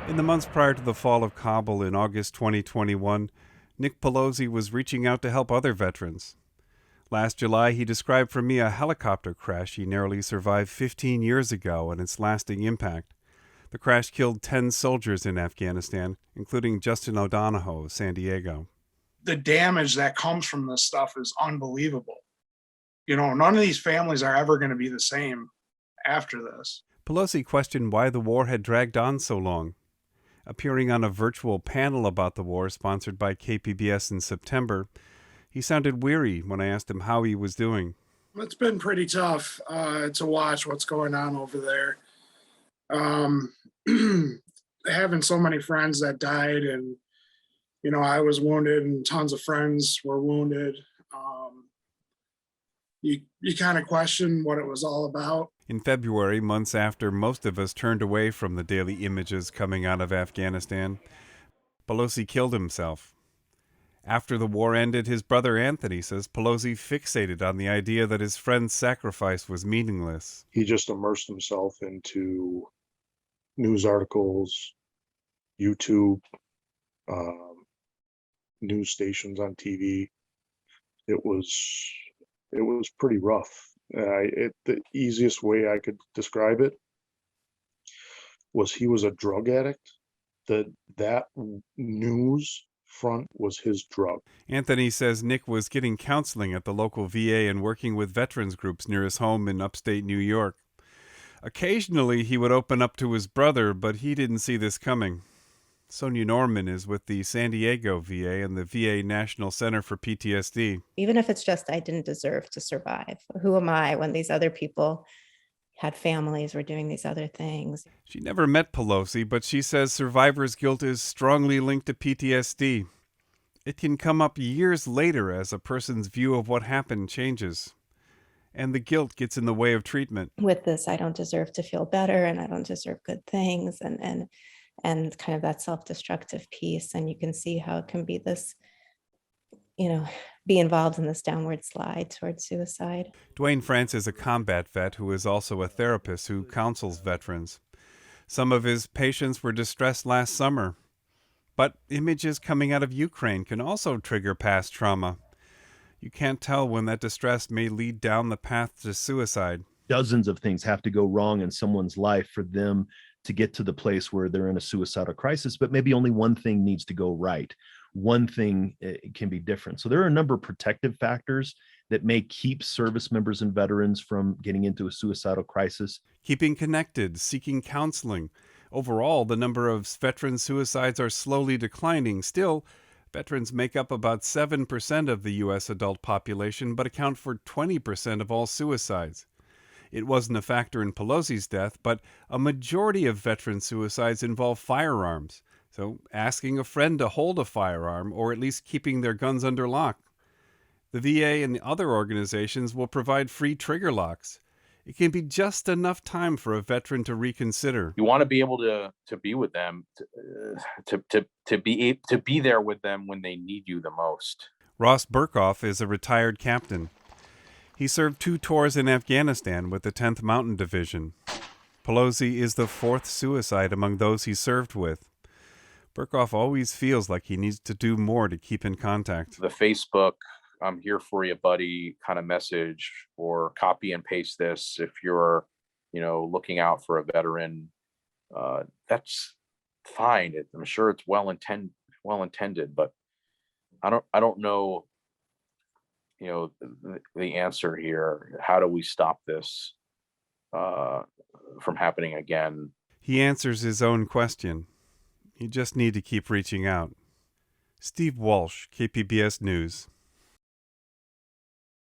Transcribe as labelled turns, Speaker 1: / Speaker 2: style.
Speaker 1: In the months prior to the fall of Kabul in August 2021, Nick Pelosi was reaching out to help other veterans. Last July, he described for me a helicopter crash he narrowly survived 15 years ago and its lasting impact. The crash killed 10 soldiers in Afghanistan, including Justin O'Donohoe of San Diego.
Speaker 2: The damage that comes from this stuff is unbelievable. None of these families are ever going to be the same after this.
Speaker 1: Pelosi questioned why the war had dragged on so long. Appearing on a virtual panel about the war sponsored by KPBS in September, he sounded weary when I asked him how he was doing.
Speaker 2: It's been pretty tough to watch what's going on over there. Having so many friends that died, and I was wounded and tons of friends were wounded. You kind of question what it was all about.
Speaker 1: In February, months after most of us turned away from the daily images coming out of Afghanistan, Pelosi killed himself. After the war ended, his brother Anthony says Pelosi fixated on the idea that his friend's sacrifice was meaningless.
Speaker 3: He just immersed himself into news articles, YouTube, news stations on TV. It was pretty rough. The easiest way I could describe it was he was a drug addict. That news front was his drug.
Speaker 1: Anthony says Nick was getting counseling at the local VA and working with veterans groups near his home in upstate New York. Occasionally he would open up to his brother, but he didn't see this coming. Sonia Norman is with the San Diego VA and the VA National Center for PTSD.
Speaker 4: Even if it's just, I didn't deserve to survive. Who am I when these other people had families, were doing these other things?
Speaker 1: She never met Pelosi, but she says survivor's guilt is strongly linked to PTSD. It can come up years later as a person's view of what happened changes. And the guilt gets in the way of treatment.
Speaker 4: With this, I don't deserve to feel better, and I don't deserve good things, and kind of that self-destructive piece. And you can see how it can be this, be involved in this downward slide towards suicide.
Speaker 1: Dwayne France is a combat vet who is also a therapist who counsels veterans. Some of his patients were distressed last summer. But images coming out of Ukraine can also trigger past trauma. You can't tell when that distress may lead down the path to suicide.
Speaker 5: Dozens of things have to go wrong in someone's life for them to get to the place where they're in a suicidal crisis, but maybe only one thing needs to go right. One thing can be different. So there are a number of protective factors that may keep service members and veterans from getting into a suicidal crisis.
Speaker 1: Keeping connected, seeking counseling. Overall, the number of veteran suicides are slowly declining. Still, veterans make up about 7% of the U.S. adult population, but account for 20% of all suicides. It wasn't a factor in Pelosi's death, but a majority of veteran suicides involve firearms. So asking a friend to hold a firearm, or at least keeping their guns under lock. The VA and the other organizations will provide free trigger locks. It can be just enough time for a veteran to reconsider.
Speaker 6: You want to be able to be with them, to be there with them when they need you the most.
Speaker 1: Ross Burkhoff is a retired captain. He served 2 tours in Afghanistan with the 10th Mountain Division. Pelosi is the 4th suicide among those he served with. Burkhoff always feels like he needs to do more to keep in contact.
Speaker 6: The Facebook, I'm here for you, buddy, kind of message, or copy and paste this if you're, looking out for a veteran. That's fine. I'm sure it's well intended, but I don't know. The answer here. How do we stop this from happening again?
Speaker 1: He answers his own question. You just need to keep reaching out. Steve Walsh, KPBS News.